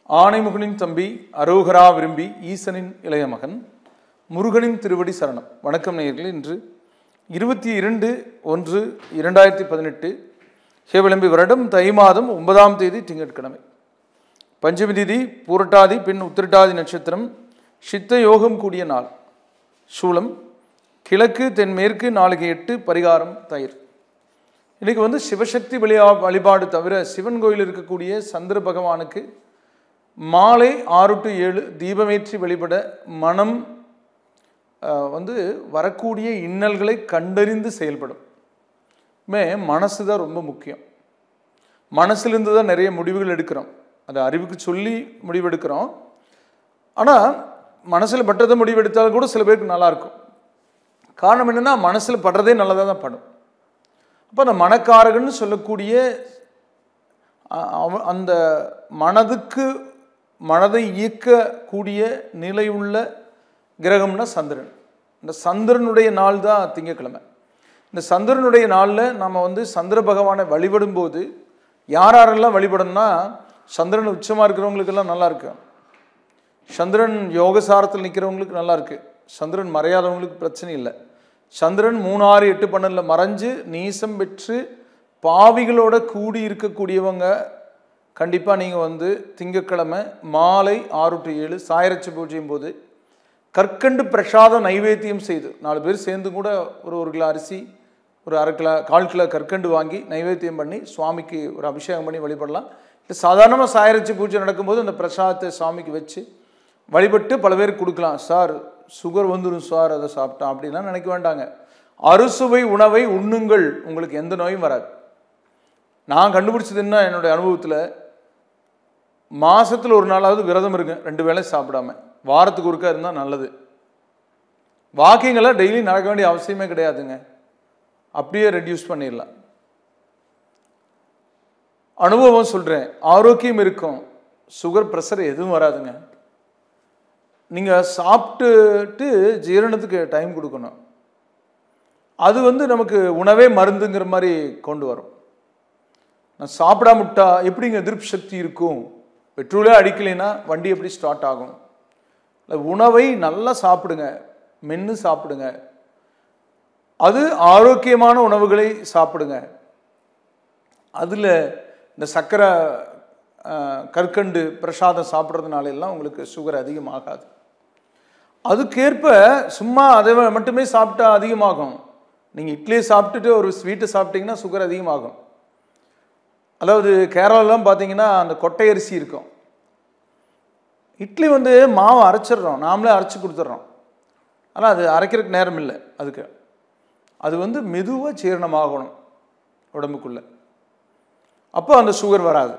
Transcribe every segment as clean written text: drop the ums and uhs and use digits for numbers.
ஆனைமுகனின் தம்பி அரோகரா விரும்பி ஈசனின் இளைய மகன் முருகனின் திருவடி சரணம். வணக்கம் நேயர்களே. இன்று 22/1/2018 ஹேவிளம்பி வருடம் தை மாதம் 9ஆம் தேதி திங்கட்கிழமை. பஞ்சமி திதி பூரட்டாதி பின் உத்திரட்டாதி நட்சத்திரம் சித்த யோகம் கூடிய நாள். சூலம் கிழக்கு தென்மேற்கு நாளுக்கு 8 பரிகாரம் தயிர். இன்றைக்கி சிவசக்தி வழிபாடு தவிர சிவன் கோயில் இருக்கக்கூடிய சந்திர பகவானுக்கு மாலை 6 to 7 தீபமேற்றி வழிபட மனம் வரக்கூடிய இன்னல்களை கண்டறிந்து செயல்படும். மனசு தான் ரொம்ப முக்கியம். மனசுலேருந்து தான் நிறைய முடிவுகள் எடுக்கிறோம். அதை அறிவுக்கு சொல்லி முடிவெடுக்கிறோம். ஆனால் மனசில் பட்டதை முடிவெடுத்தாலும் கூட சில பேருக்கு நல்லாயிருக்கும். காரணம் என்னென்னா மனசில் படுறதே நல்லதாக தான் படும். அப்போ அந்த மனக்காரகன்னு சொல்லக்கூடிய அந்த மனதை இயக்கக்கூடிய நிலையுள்ள கிரகம்னா சந்திரன். இந்த சந்திரனுடைய நாள் தான் திங்கட்கிழமை. இந்த சந்திரனுடைய நாளில் நம்ம சந்திர பகவானை வழிபடும்போது யாரெல்லாம் வழிபடணும்னா, சந்திரன் உச்சமாக இருக்கிறவங்களுக்கெல்லாம் நல்லா இருக்கு, சந்திரன் யோகசாரத்தில் நிற்கிறவங்களுக்கு நல்லா இருக்கு, சந்திரன் மறையாதவங்களுக்கு பிரச்சனை இல்லை. சந்திரன் 3, 6, 8, 12 மறைஞ்சு நீசம் பெற்று பாவிகளோட கூடி இருக்கக்கூடியவங்க கண்டிப்பாக நீங்கள் திங்கட்கிழமை மாலை 6 to 7 சாயரட்சி பூஜையும் போது கற்கண்டு பிரசாத நைவேத்தியம் செய்து 4 பேர் சேர்ந்து கூட ஒரு கிலோ அரிசி, ஒரு 1/2 கிலோ 1/4 கிலோ கற்கண்டு வாங்கி நைவேத்தியம் பண்ணி சுவாமிக்கு ஒரு அபிஷேகம் பண்ணி வழிபடலாம். இல்லை சாதாரணமாக சாயரட்சி பூஜை நடக்கும்போது அந்த பிரசாதத்தை சுவாமிக்கு வச்சு வழிபட்டு பல பேருக்கு கொடுக்கலாம். சார் சுகர் வந்துடும் சார் அதை சாப்பிட்டான் அப்படின்லாம் நினைக்க வேண்டாங்க. அறுசுவை உணவை உண்ணுங்கள், உங்களுக்கு எந்த நோயும் வராது. நான் கண்டுபிடிச்சது என்ன, என்னுடைய அனுபவத்தில் மாதத்தில் ஒரு நாளாவது விரதம் இருங்க, 2 வேளை சாப்பிடாம, வாரத்துக்கு ஒருக்கா இருந்தால் நல்லது. வாக்கிங்கெல்லாம் டெய்லி நடக்க வேண்டிய அவசியமே கிடையாதுங்க, அப்படியே ரெடியூஸ் பண்ணிடலாம். அனுபவம் சொல்கிறேன், ஆரோக்கியம் இருக்கும், சுகர் ப்ரெஷர் எதுவும் வராதுங்க. நீங்கள் சாப்பிட்டுட்டு ஜீரணத்துக்கு டைம் கொடுக்கணும். அது நமக்கு உணவே மருந்துங்கிற மாதிரி கொண்டு வரும். நான் சாப்பிடாம விட்டா எப்படிங்க எதிர்ப்பு சக்தி இருக்கும்? பெட்ரோலே அடிக்கலைன்னா வண்டி எப்படி ஸ்டார்ட் ஆகும்? இல்லை, உணவை நல்லா சாப்பிடுங்க, மென்று சாப்பிடுங்க. அது ஆரோக்கியமான உணவுகளை சாப்பிடுங்க. அதில் இந்த சர்க்கரை கற்கண்டு பிரசாதம் சாப்பிட்றதுனால எல்லாம் உங்களுக்கு சுகர் அதிகமாகாது. அதுக்கேற்ப சும்மா அதை மட்டுமே சாப்பிட்டா அதிகமாகும். நீங்கள் இட்லியை சாப்பிட்டுட்டு ஒரு ஸ்வீட்டை சாப்பிட்டீங்கன்னா சுகர் அதிகமாகும். அதாவது கேரளாலாம் பார்த்தீங்கன்னா அந்த கொட்டை அரிசி இருக்கும். இட்லி மாவை அரைச்சிட்றோம், நாமளே அரைச்சி கொடுத்துட்றோம். ஆனால் அது அரைக்கிறதுக்கு நேரம் இல்லை. அதுக்கு அது மெதுவாக ஜீரணமாகணும் உடம்புக்குள்ளே. அப்போ அந்த சுகர் வராது.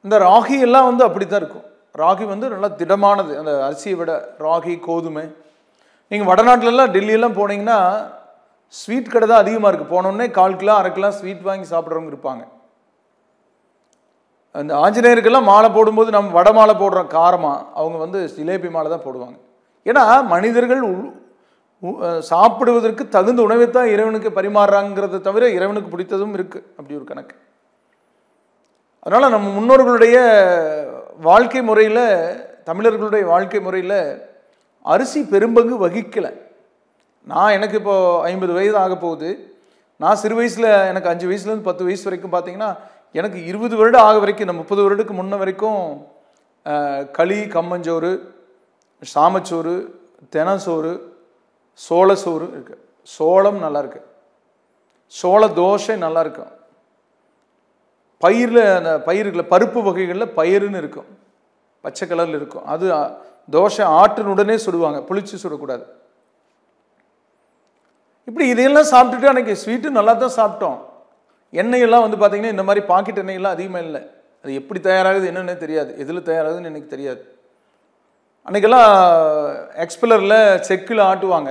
இந்த ராகி எல்லாம் அப்படி தான் இருக்கும். ராகி நல்லா திடமானது அந்த அரிசியை விட. ராகி, கோதுமை. நீங்கள் வடநாட்டிலலாம் டெல்லியெல்லாம் போனீங்கன்னா ஸ்வீட் கடை தான் அதிகமாக இருக்குது. போனோடனே 1/4 கிலோ 1/2 கிலோ ஸ்வீட் வாங்கி சாப்பிட்றவங்க இருப்பாங்க. அந்த ஆஞ்சநேயருக்கெல்லாம் மாலை போடும்போது நம்ம வடை மாலை போடுறோம் காரமாக, அவங்க ஜிலேபி மாலை தான் போடுவாங்க. ஏன்னா மனிதர்கள் சாப்பிடுவதற்கு தகுந்த உணவைத்தான் இறைவனுக்கு பரிமாறுறாங்கிறத தவிர இறைவனுக்கு பிடித்ததும் இருக்குது, அப்படி ஒரு கணக்கு. அதனால் நம்ம முன்னோர்களுடைய வாழ்க்கை முறையில், தமிழர்களுடைய வாழ்க்கை முறையில் அரிசி பெரும்பங்கு வகிக்கலை. எனக்கு இப்போது 50 வயது ஆக போகுது. நான் சிறு வயசில், எனக்கு 5 வயசுலேருந்து 10 வயசு வரைக்கும் பார்த்தீங்கன்னா, எனக்கு 20 வருடம் ஆக வரைக்கும், இந்த 30 வருடத்துக்கு முன்ன வரைக்கும் களி, கம்மஞ்சோறு, சாமச்சோறு, தெனசோறு, சோளச்சோறு இருக்குது. சோளம் நல்லா இருக்கு, சோள தோசை நல்லா இருக்கும். பயிரில் அந்த பயிர்களில் பருப்பு வகைகளில் பயிருன்னு இருக்கும், பச்சை கலரில் இருக்கும். அது தோசை ஆட்டினுடனே சுடுவாங்க, புளிச்சு சுடக்கூடாது. இப்படி இதையெல்லாம் சாப்பிட்டுட்டு அன்றைக்கி ஸ்வீட்டு நல்லா தான் சாப்பிட்டோம். எண்ணெயெல்லாம் பார்த்தீங்கன்னா இந்த மாதிரி பாக்கெட் எண்ணெயெல்லாம் அதிகமாக இல்லை. அது எப்படி தயாராகுது என்னென்னு தெரியாது, எதில் தயாராகுதுன்னு எனக்கு தெரியாது. அன்றைக்கெல்லாம் எக்ஸ்பெல்லரில் செக்கில் ஆட்டுவாங்க.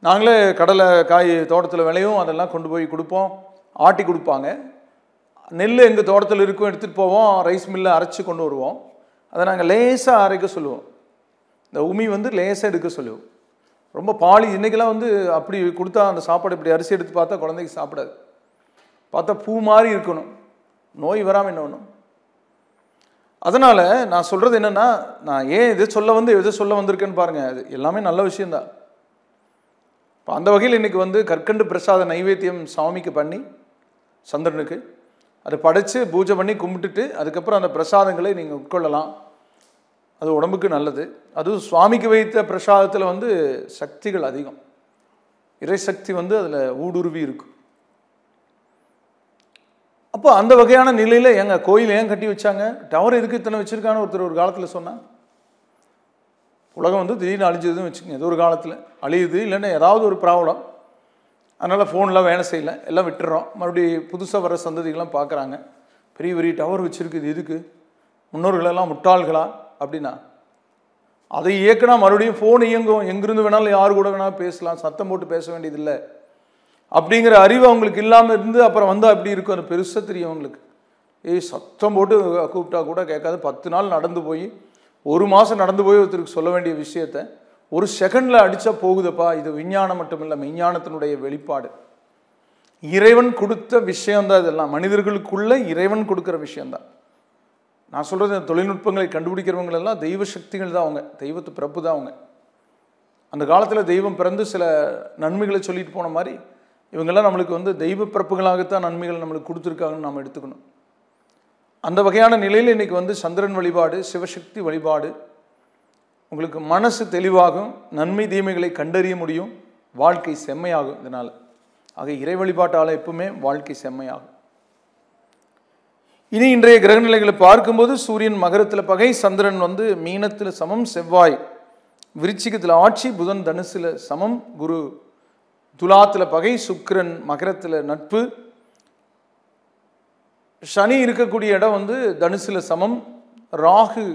நாங்களே கடலை காய் தோட்டத்தில் விளையும், அதெல்லாம் கொண்டு போய் கொடுப்போம், ஆட்டி கொடுப்பாங்க. நெல் எங்கள் தோட்டத்தில் இருக்கும், எடுத்துகிட்டு போவோம், ரைஸ் மில்லில் அரைச்சி கொண்டு வருவோம். அதை நாங்கள் லேசாக அரைக்க சொல்லுவோம். இந்த உமி லேசாக எடுக்க சொல்லுவோம். ரொம்ப பாலி இன்றைக்கெல்லாம் அப்படி கொடுத்தா அந்த சாப்பாடு இப்படி அரிசி எடுத்து பார்த்தா குழந்தைக்கு சாப்பிடாது. பார்த்தா பூ மாதிரி இருக்கணும், நோய் வராமல் என்ன ஒன்றும். அதனால் நான் சொல்கிறது என்னென்னா, நான் ஏன் எதை சொல்ல வந்திருக்கேன்னு பாருங்கள். அது எல்லாமே நல்ல விஷயந்தான். இப்போ அந்த வகையில் இன்றைக்கி வந்து கற்கண்டு பிரசாத நைவேத்தியம் சுவாமிக்கு பண்ணி சந்திரனுக்கு அதை படைத்து பூஜை பண்ணி கும்பிட்டுட்டு அதுக்கப்புறம் அந்த பிரசாதங்களை நீங்கள் உட்கொள்ளலாம். அது உடம்புக்கு நல்லது. அதுவும் சுவாமிக்கு வைத்த பிரசாதத்தில் வந்து சக்திகள் அதிகம், இறைசக்தி வந்து அதில் ஊடுருவி இருக்கும். அப்போ அந்த வகையான நிலையில் எங்கள் கோயில் ஏன் கட்டி வச்சாங்க, டவர் எதுக்கு இத்தனை வச்சுருக்கான்னு ஒருத்தர் ஒரு காலத்தில் சொன்னான். உலகம் வந்து திடீர்னு அழிஞ்சதுன்னு வச்சுக்கோங்க, ஏதோ ஒரு காலத்தில் அழியுது, இல்லைன்னா ஏதாவது ஒரு ப்ராப்ளம், அதனால் ஃபோன்லாம் வேலை செய்யலை, எல்லாம் விட்டுறோம். மறுபடியும் புதுசாக வர சந்ததிகள்லாம் பார்க்குறாங்க, பெரிய பெரிய டவர் வச்சுருக்குது எதுக்கு, முன்னோர்களெல்லாம் முட்டாள்களா அப்படின்னா. அதை இயக்குனா மறுபடியும் ஃபோன் இயங்கும், எங்கிருந்து வேணாலும் யார் கூட வேணாலும் பேசலாம், சத்தம் போட்டு பேச வேண்டியதில்லை அப்படிங்கிற அறிவு அவங்களுக்கு இல்லாமல் இருந்து அப்புறம் வந்தால் அப்படி இருக்கும். அது பெருசாக தெரியும் அவங்களுக்கு. சத்தம் போட்டு கூப்பிட்டா கூட கேட்காது. 10 நாள் நடந்து போய் 1 மாதம் நடந்து போய் ஒருத்தருக்கு சொல்ல வேண்டிய விஷயத்த ஒரு செகண்டில் அடித்தா போகுதுப்பா. இது விஞ்ஞானம் மட்டும் இல்லை, மெய்ஞானத்தினுடைய வெளிப்பாடு. இறைவன் கொடுத்த விஷயந்தான் இதெல்லாம், மனிதர்களுக்குள்ள இறைவன் கொடுக்குற விஷயந்தான். நான் சொல்கிறது, தொழில்நுட்பங்களை கண்டுபிடிக்கிறவங்களெல்லாம் தெய்வ சக்திகள் தான் அவங்க, தெய்வத்து பிறப்பு தான் அவங்க. அந்த காலத்தில் தெய்வம் பிறந்து சில நன்மைகளை சொல்லிட்டு போன மாதிரி இவங்கெல்லாம் நம்மளுக்கு வந்து தெய்வ பிறப்புகளாகத்தான் நன்மைகள் நம்மளுக்கு கொடுத்துருக்காங்கன்னு நாம் எடுத்துக்கணும். அந்த வகையான நிலையில் இன்றைக்கி வந்து சந்திரன் வழிபாடு, சிவசக்தி வழிபாடு, உங்களுக்கு மனசு தெளிவாகும், நன்மை தீமைகளை கண்டறிய முடியும், வாழ்க்கை செம்மையாகும் இதனால். ஆக இறை வழிபாட்டால் எப்பவுமே வாழ்க்கை செம்மையாகும். இனி இன்றைய கிரகநிலைகளை பார்க்கும்போது சூரியன் மகரத்தில் பகை, சந்திரன் வந்து மீனத்தில் சமம், செவ்வாய் விருச்சிகத்தில் ஆட்சி, புதன் தனுசில் சமம், குரு துலாத்தில் பகை, சுக்கிரன் மகரத்தில் நட்பு, சனி இருக்கக்கூடிய இடம் வந்து தனுசில் சமம், ராகு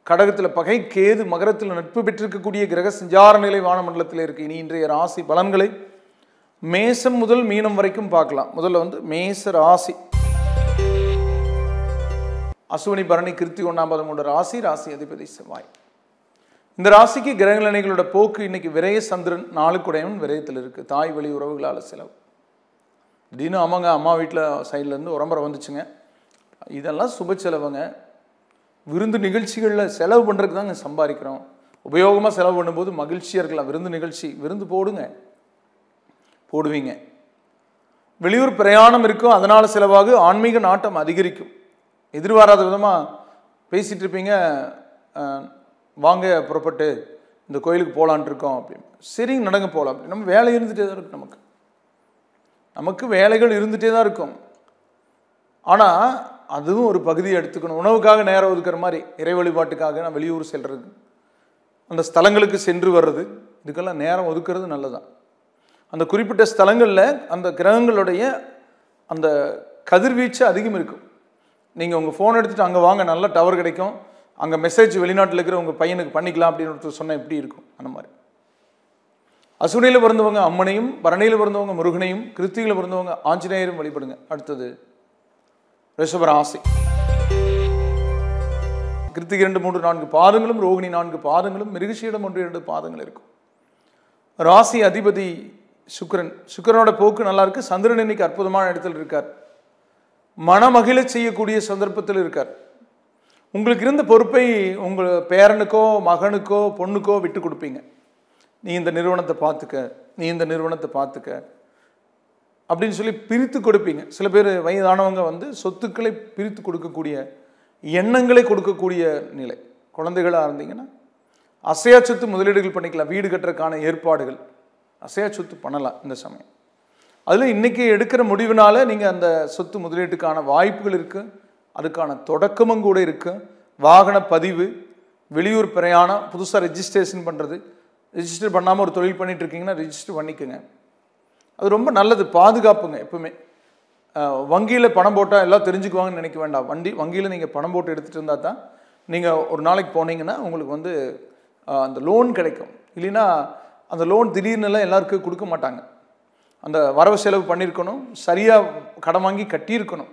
கடகத்தில் பகை, கேது மகரத்தில் நட்பு பெற்றிருக்கக்கூடிய கிரக சஞ்சார நிலை வானமண்டலத்தில் இருக்குது. இனி இன்றைய ராசி பலன்களை மேசம் முதல் மீனம் வரைக்கும் பார்க்கலாம். முதல்ல வந்து மேச ராசி, அசுவனி பரணி கிருத்தி 1ஆம் பாதம் கொண்ட ராசி, ராசி அதிபதி செவ்வாய். இந்த ராசிக்கு கிரகநிலைகளோட போக்கு இன்னைக்கு விரய சந்திரன் 4 குடையவன் விரயத்தில் இருக்குது. தாய் வழி உறவுகளால் செலவு. திடீர்னு ஆமாங்க, அம்மா வீட்டில் சைட்லேருந்து உரம்பரை வந்துச்சுங்க, இதெல்லாம் சுப செலவுங்க. விருந்து நிகழ்ச்சிகளில் செலவு பண்ணுறதுக்கு தாங்க சம்பாதிக்கிறோம். உபயோகமாக செலவு பண்ணும்போது மகிழ்ச்சியாக இருக்கலாம். விருந்து நிகழ்ச்சி, விருந்து போடுவீங்க. வெளியூர் பிரயாணம் இருக்கும், அதனால் செலவாக ஆன்மீக நாட்டம் அதிகரிக்கும். எதிர்பாராத விதமாக பேசிகிட்டு இருப்பீங்க, வாங்க புறப்பட்டு இந்த கோயிலுக்கு போகலான் இருக்கோம் அப்படின்னு. சரி நடங்க போகலாம். நம்ம வேலை இருந்துகிட்டே தான் இருக்கும், நமக்கு வேலைகள் இருந்துகிட்டே தான் இருக்கும். ஆனால் அதுவும் ஒரு பகுதியை எடுத்துக்கணும். உணவுக்காக நேரம் ஒதுக்குற மாதிரி, இறை வழிபாட்டுக்காக நான் வெளியூர் செல்வது, அந்த ஸ்தலங்களுக்கு சென்று வர்றது, இதுக்கெல்லாம் நேரம் ஒதுக்குறது நல்லதான். அந்த குறிப்பிட்ட ஸ்தலங்களில் அந்த கிரகங்களுடைய அந்த கதிர்வீச்சு அதிகம் இருக்கும். நீங்கள் உங்கள் ஃபோன் எடுத்துகிட்டு அங்கே வாங்க, நல்ல டவர் கிடைக்கும், அங்கே மெசேஜ் வெளிநாட்டில் இருக்கிற உங்கள் பையனுக்கு பண்ணிக்கலாம் அப்படின்னு ஒருத்தர் சொன்னால் எப்படி இருக்கும். அந்த மாதிரி அசுனியில் பிறந்தவங்க அம்மனையும், பரணியில் பிறந்தவங்க முருகனையும், கிருத்தியில் பிறந்தவங்க ஆஞ்சநேயரும் வழிபடுங்க. அடுத்தது ரிஷப ராசி. கிருத்திகை 2, 3, 4 பாதங்களும், ரோகிணி 4 பாதங்களும், மிருகசீடம் 1, 2 பாதங்கள் இருக்கும். ராசி அதிபதி சுக்கிரன். சுக்கிரனோட போக்கு நல்லா இருக்கு. சந்திரன் இன்னைக்கு அற்புதமான இடத்துல இருக்கார். மனமகிழ செய்யக்கூடிய சந்தர்ப்பத்தில் இருக்கார். உங்களுக்கு இருந்த பொறுப்பை உங்கள் பேரனுக்கோ மகனுக்கோ பொண்ணுக்கோ விட்டு கொடுப்பீங்க. நீ இந்த நிறுவனத்தை பார்த்துக்க, நீ இந்த நிறுவனத்தை பார்த்துக்க அப்படின்னு சொல்லி பிரித்து கொடுப்பீங்க. சில பேர் வயதானவங்க வந்து சொத்துக்களை பிரித்து கொடுக்கக்கூடிய எண்ணங்களை கொடுக்கக்கூடிய நிலை. குழந்தைகளாக இருந்தீங்கன்னா அசையா சொத்து முதலீடுகள் பண்ணிக்கலாம். வீடு கட்டுறதுக்கான ஏற்பாடுகள் அசையா சொத்து பண்ணலாம் இந்த சமயம். அதில் இன்றைக்கி எடுக்கிற முடிவினால நீங்கள் அந்த சொத்து முதலீட்டுக்கான வாய்ப்புகள் இருக்குது. அதுக்கான தொடக்கமும் கூட இருக்குது. வாகன பதிவு, வெளியூர் பிரயாணம், புதுசாக ரெஜிஸ்ட்ரேஷன் பண்ணுறது, ரெஜிஸ்டர் பண்ணாமல் ஒரு தொழில் பண்ணிகிட்டு இருக்கீங்கன்னா ரெஜிஸ்டர் பண்ணிக்கோங்க. அது ரொம்ப நல்லது, பாதுகாப்புங்க. எப்பவுமே வங்கியில் பணம் போட்டால் எல்லாம் தெரிஞ்சுக்குவாங்கன்னு நினைக்க வேண்டாம். வங்கியில் நீங்கள் பணம் போட்டு எடுத்துகிட்டு இருந்தால் தான் நீங்கள் ஒரு நாளைக்கு போனீங்கன்னா உங்களுக்கு வந்து அந்த லோன் கிடைக்கும். இல்லைன்னா அந்த லோன் திடீர்னுலாம் எல்லாருக்கும் கொடுக்க மாட்டாங்க. அந்த வரவு செலவு பண்ணியிருக்கணும், சரியாக கடன் வாங்கி கட்டியிருக்கணும்.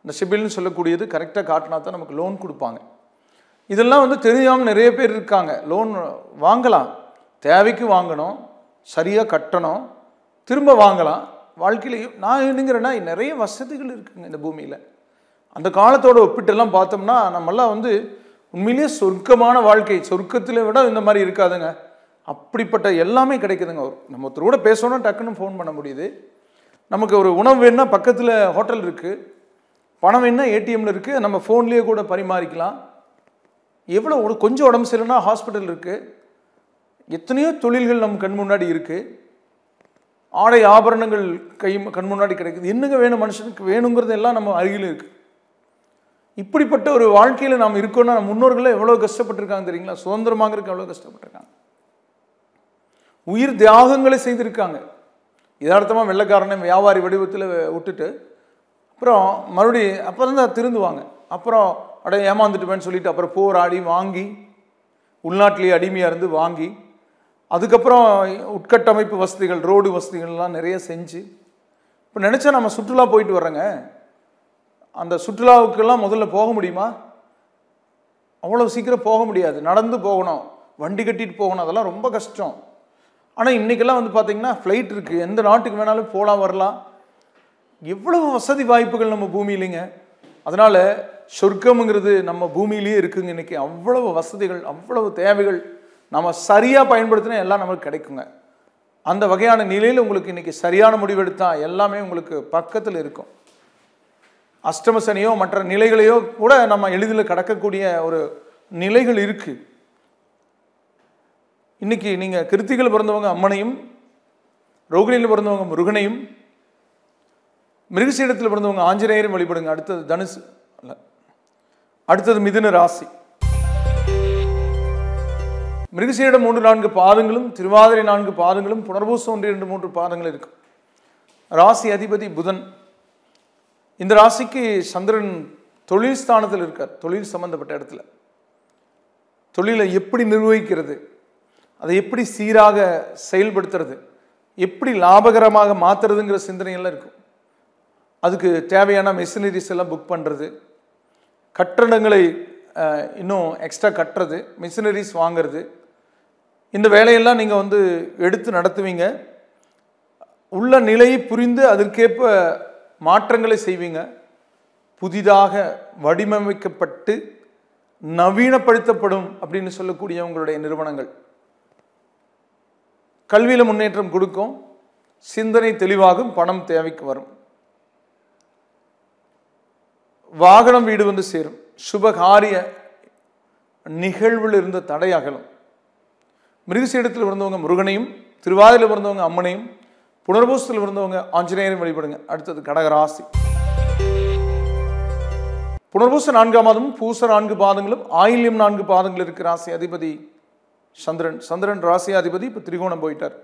இந்த சிபில்னு சொல்லக்கூடியது கரெக்டாக காட்டினா தான் நமக்கு லோன் கொடுப்பாங்க. இதெல்லாம் வந்து தெரியாமல் நிறைய பேர் இருக்காங்க. லோன் வாங்கலாம், தேவைக்கு வாங்கணும், சரியாக கட்டணும், திரும்ப வாங்கலாம். வாழ்க்கையில் நான் என்னங்கிறேன்னா நிறைய வசதிகள் இருக்குங்க இந்த பூமியில். அந்த காலத்தோட ஒப்பிட்டெல்லாம் பார்த்தோம்னா நம்மெல்லாம் வந்து உண்மையிலேயே சொர்க்கமான வாழ்க்கை, சொர்க்கத்தில் விட இந்த மாதிரி இருக்காதுங்க. அப்படிப்பட்ட எல்லாமே கிடைக்குதுங்க. நம்ம ஒருத்தர் கூட பேசணும், டக்குன்னு ஃபோன் பண்ண முடியுது. நமக்கு ஒரு உணவு வேணுன்னா பக்கத்தில் ஹோட்டல் இருக்குது, பணம் வேணுன்னா ஏடிஎம்மில் இருக்குது, நம்ம ஃபோன்லேயே கூட பரிமாறிக்கலாம். எவ்வளோ கொஞ்சம் உடம்பு சரியில்லைன்னா ஹாஸ்பிட்டல் இருக்குது. எத்தனையோ தொழில்கள் நம்ம கண் முன்னாடி இருக்குது. ஆடை ஆபரணங்கள் கண் முன்னாடி கிடைக்குது. என்னங்க வேணும் மனுஷனுக்கு, வேணுங்கிறது எல்லாம் நம்ம அருகில் இருக்குது. இப்படிப்பட்ட ஒரு வாழ்க்கையில் நாம் இருக்கோம்னா நம்ம முன்னோர்கள் எவ்வளோ கஷ்டப்பட்டிருக்காங்க தெரியுங்களா? சுதந்திரமாகறதுக்கு எவ்வளோ கஷ்டப்பட்டிருக்காங்க, உயிர் தியாகங்களை செய்திருக்காங்க. யதார்த்தமாக வெள்ளைக்காரனை வியாபாரி வடிவத்தில் விட்டுட்டு அப்புறம் மறுபடியும் அப்போ தான் திருந்துவாங்க. அப்புறம் ஏமாந்துட்டுமேன்னு சொல்லிட்டு அப்புறம் போராடி வாங்கி உள்நாட்டிலேயே அடிமையாக இருந்து வாங்கி அதுக்கப்புறம் உட்கட்டமைப்பு வசதிகள், ரோடு வசதிகள்லாம் நிறைய செஞ்சு இப்போ நினச்சா நம்ம சுற்றுலா போயிட்டு வர்றோங்க. அந்த சுற்றுலாவுக்கெல்லாம் முதல்ல போக முடியுமா? அவ்வளோ சீக்கிரம் போக முடியாது. நடந்து போகணும், வண்டி கட்டிட்டு போகணும், அதெல்லாம் ரொம்ப கஷ்டம். ஆனால் இன்றைக்கெல்லாம் வந்து பார்த்திங்கன்னா ஃப்ளைட் இருக்குது, எந்த நாட்டுக்கு வேணாலும் போகலாம் வரலாம். எவ்வளவு வசதி வாய்ப்புகள் நம்ம பூமியிலைங்க. அதனால் சொர்க்கம்ங்கிறது நம்ம பூமியிலேயே இருக்குங்க. இன்றைக்கி அவ்வளவு வசதிகள், அவ்வளவு தேவைகள் நம்ம சரியாக பயன்படுத்தினா எல்லாம் நமக்கு கிடைக்குங்க. அந்த வகையான நிலையில் உங்களுக்கு இன்றைக்கி சரியான முடிவெடுத்தால் எல்லாமே உங்களுக்கு பக்கத்தில் இருக்கும். அஷ்டம சனியோ மற்ற நிலைகளையோ கூட நம்ம எளிதில் கடக்கக்கூடிய ஒரு நிலைகள் இருக்குது. இன்னைக்கு நீங்கள் கிருத்திகையில் பிறந்தவங்க அம்மனையும், ரோகிணியில் பிறந்தவங்க முருகனையும், மிருகசீடத்தில் பிறந்தவங்க ஆஞ்சநேயரையும் வழிபடுங்க. அடுத்தது தனுசு அல்ல, அடுத்தது மிதுன ராசி. மிருகசீடம் 3-4 பாதங்களும், திருவாதிரை 4 பாதங்களும், புனர்பூசம் 1-2-3 பாதங்கள் இருக்கும். ராசி அதிபதி புதன். இந்த ராசிக்கு சந்திரன் தொழில் ஸ்தானத்தில் இருக்கார். தொழில் சம்பந்தப்பட்ட இடத்துல தொழிலை எப்படி நிர்வகிக்கிறது, அதை எப்படி சீராக செயல்படுத்துறது, எப்படி லாபகரமாக மாற்றுறதுங்கிற சிந்தனையெல்லாம் இருக்கும். அதுக்கு தேவையான மெஷினரிஸ் எல்லாம் புக் பண்ணுறது, கட்டடங்களை இன்னும் எக்ஸ்ட்ரா கட்டுறது, மிஷினரிஸ் வாங்கிறது, இந்த வேலையெல்லாம் நீங்கள் வந்து எடுத்து நடத்துவீங்க. உள்ள நிலையை புரிந்து அதற்கேற்ப மாற்றங்களை செய்வீங்க. புதிதாக வடிவமைக்கப்பட்டு நவீனப்படுத்தப்படும் அப்படின்னு சொல்லக்கூடிய உங்களுடைய நிறுவனங்கள் கல்வியில் முன்னேற்றம் கொடுக்கும். சிந்தனை தெளிவாகும், பணம் தேவைக்கு வரும். வாகனம் வீடு வந்து சேரும். சுபகாரிய நிகழ்வில் இருந்த தடை அகலும். மிருகசீடத்தில் பிறந்தவங்க முருகனையும், திருவாதிரையில் பிறந்தவங்க அம்மனையும், புனர்பூசத்தில் பிறந்தவங்க ஆஞ்சநேயரையும் வழிபடுங்க. அடுத்தது கடகராசி. புனர்பூச 4ஆம் மாதமும், பூச 4 பாதங்களும், ஆயில்யம் 4 பாதங்கள் இருக்கு. ராசி அதிபதி சந்திரன். சந்திரன் ராசி அதிபதி இப்போ திரிகோணம் போயிட்டார்.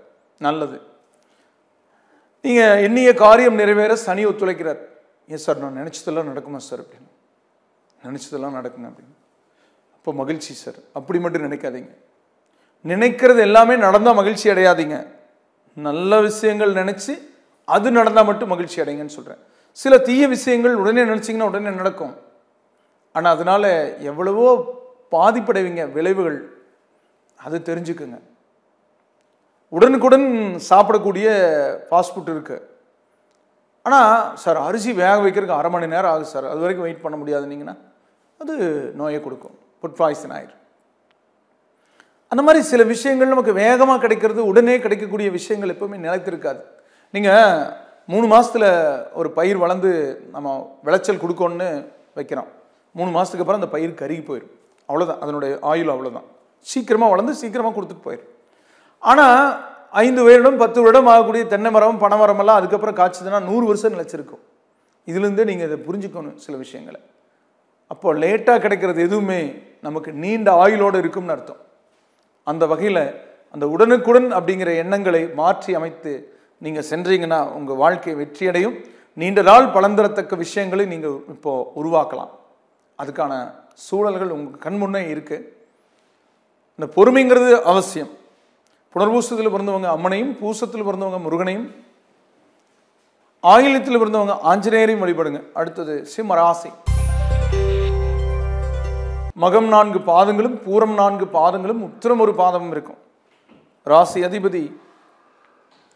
நல்லது. நீங்கள் எண்ணிய காரியம் நிறைவேற சனி ஒத்துழைக்கிறார். ஏன் சார் நான் நினச்சதெல்லாம் நடக்குமா சார் அப்படின்னு? நினச்சதெல்லாம் நடக்குங்க அப்படின்னு. அப்போ மகிழ்ச்சி சார். அப்படி மட்டும் நினைக்காதீங்க. நினைக்கிறது எல்லாமே நடந்தால் மகிழ்ச்சி அடையாதீங்க. நல்ல விஷயங்கள் நினச்சி அது நடந்தால் மட்டும் மகிழ்ச்சி அடைங்கன்னு சொல்கிறேன். சில தீய விஷயங்கள் உடனே நினச்சிங்கன்னா உடனே நடக்கும். ஆனால் அதனால் எவ்வளவோ பாதிப்படைவீங்க, விளைவுகள் அது தெரிஞ்சுக்குங்க. உடனுக்குடன் சாப்பிடக்கூடிய ஃபாஸ்ட் ஃபுட் இருக்குது. ஆனால் சார் அரிசி வேக வைக்கிறதுக்கு 1/2 மணி நேரம் ஆகுது சார், அது வரைக்கும் வெயிட் பண்ண முடியாதுன்னீங்கன்னா அது நோயை கொடுக்கும், ஃபுட் பாய்சன் ஆயிடும். அந்த மாதிரி சில விஷயங்கள் நமக்கு வேகமாக கிடைக்கிறது, உடனே கிடைக்கக்கூடிய விஷயங்கள் எப்பவுமே நிலைத்திருக்காது. நீங்கள் 3 மாதத்தில் ஒரு பயிர் வளர்ந்து நம்ம விளைச்சல் கொடுக்கணுன்னு வைக்கிறோம். 3 மாதத்துக்கு அப்புறம் அந்த பயிர் கருகி போயிடும். அவ்வளோதான், அதனுடைய ஆயுள் அவ்வளோதான். சீக்கிரமாக வளர்ந்து சீக்கிரமாக கொடுத்துட்டு போயிடும். ஆனால் 5 வருடம் 10 வருடம் ஆகக்கூடிய தென்னை மரம், பனை மரமெல்லாம் அதுக்கப்புறம் காய்ச்சதுன்னா 100 வருஷம் நிலைச்சிருக்கும். இதுலேருந்தே நீங்கள் இதை புரிஞ்சுக்கணும் சில விஷயங்களை. அப்போ லேட்டாக கிடைக்கிறது எதுவுமே நமக்கு நீண்ட ஆயுளோடு இருக்கும்னு அர்த்தம். அந்த வகையில் அந்த உடனுக்குடன் அப்படிங்கிற எண்ணங்களை மாற்றி அமைத்து நீங்கள் சென்றீங்கன்னா உங்கள் வாழ்க்கை வெற்றியடையும். நீண்ட நாள் பலன் தரத்தக்க விஷயங்களை நீங்கள் இப்போது உருவாக்கலாம். அதுக்கான சூழல்கள் உங்கள் கண் முன்னே இருக்குது. இந்த பொறுமைங்கிறது அவசியம். புனர்பூசத்தில் பிறந்தவங்க அம்மனையும், பூசத்தில் பிறந்தவங்க முருகனையும், ஆயில்யத்தில் பிறந்தவங்க ஆஞ்சநேயரையும் வழிபடுங்க. அடுத்தது சிம்ம ராசி. மகம் 4 பாதங்களும், பூரம் 4 பாதங்களும், உத்திரம் 1 பாதமும் இருக்கும். ராசி அதிபதி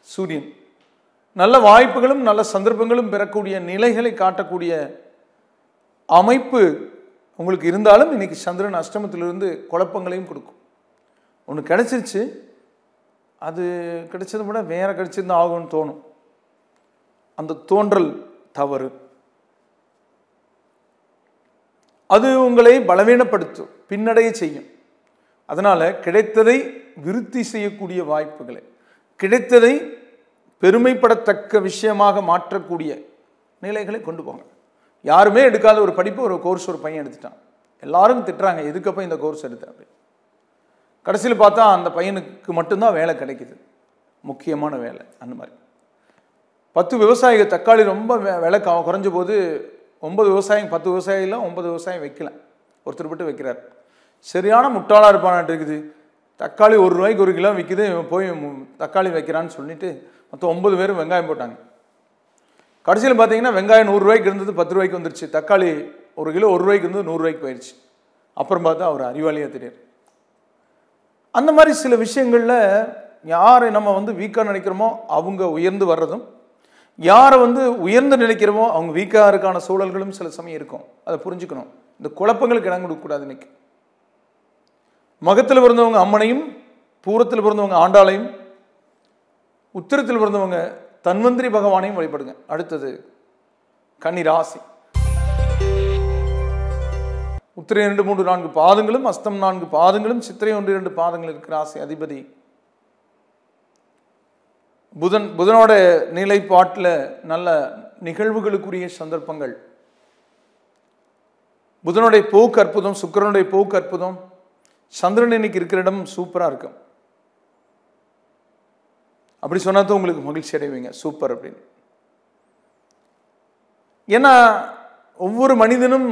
சூரியன். நல்ல வாய்ப்புகளும் நல்ல சந்தர்ப்பங்களும் பெறக்கூடிய நிலைகளை காட்டக்கூடிய அமைப்பு உங்களுக்கு இருந்தாலும் இன்னைக்கு சந்திரன் அஷ்டமத்திலிருந்து குழப்பங்களையும் கொடுக்கும். ஒன்று கிடைச்சிருச்சு, அது கிடைச்சதை விட வேற கிடைச்சிருந்தா ஆகும்னு தோணும். அந்த தோன்றல் தவறு. அது உங்களை பலவீனப்படுத்தும், பின்னடைய செய்யும். அதனால கிடைத்ததை விருத்தி செய்யக்கூடிய வாய்ப்புகளை, கிடைத்ததை பெருமைப்படத்தக்க விஷயமாக மாற்றக்கூடிய நிலைகளை கொண்டு போங்க. யாருமே எடுக்காத ஒரு படிப்பு, ஒரு கோர்ஸ் ஒரு பையன் எடுத்துட்டான். எல்லாரும் திட்டுறாங்க, எதுக்கப்போ இந்த கோர்ஸ் எடுத்தேன் அப்படி. கடைசியில் பார்த்தா அந்த பையனுக்கு மட்டும்தான் வேலை கிடைக்குது, முக்கியமான வேலை. அந்த மாதிரி 10 விவசாயிகள் தக்காளி ரொம்ப விலை குறைஞ்ச போது 9 விவசாயம் 10 விவசாயிலாம் 9 விவசாயம் வைக்கல, ஒருத்தர் மட்டும் வைக்கிறார். சரியான முட்டாளாக இருப்பானாட்டு இருக்குது. தக்காளி 1 ரூபாய்க்கு 1 கிலோ விற்கிது, போய் தக்காளி வைக்கிறான்னு சொல்லிட்டு மொத்தம் 9 பேரும் வெங்காயம் போட்டாங்க. கடைசியில் பார்த்தீங்கன்னா வெங்காயம் 100 ரூபாய்க்கு இருந்தது 10 ரூபாய்க்கு வந்துருச்சு. தக்காளி 1 கிலோ 1 ரூபாய்க்கு இருந்தது 100 ரூபாய்க்கு போயிடுச்சு. அப்புறம் பார்த்தா அவர் அறிவாளியாக தெரியாது. அந்த மாதிரி சில விஷயங்களில் யாரை நம்ம வீக்காக நினைக்கிறோமோ அவங்க உயர்ந்து வர்றதும், யாரை உயர்ந்து நினைக்கிறோமோ அவங்க வீக்காக இருக்கான சூழல்களும் சில சமயம் இருக்கும். அதை புரிஞ்சுக்கணும். இந்த குழப்பங்களுக்கு இடம் கொடுக்கக்கூடாது. இன்னைக்கு மகத்தில் பிறந்தவங்க அம்மனையும், பூரத்தில் பிறந்தவங்க ஆண்டாளையும், உத்திரத்தில் பிறந்தவங்க தன்வந்திரி பகவானையும் வழிபடுங்க. அடுத்தது கன்னி ராசி. உத்திரை 2, 3, 4 பாதங்களும், அஸ்தம் 4 பாதங்களும், சித்திரை 1, 2 பாதங்கள் இருக்கிற ராசி அதிபதி புதன். புதனோட நிலைப்பாட்டில் நல்ல நிகழ்வுகளுக்குரிய சந்தர்ப்பங்கள். புதனுடைய போக்கு அற்புதம், சுக்கிரனுடைய போக்கு அற்புதம். சந்திரன் இன்னைக்கு இருக்கிற இடம் சூப்பராக இருக்கும். அப்படி சொன்னாதான் உங்களுக்கு மகிழ்ச்சி அடைவீங்க, சூப்பர் அப்படின்னு. ஏன்னா ஒவ்வொரு மனிதனும்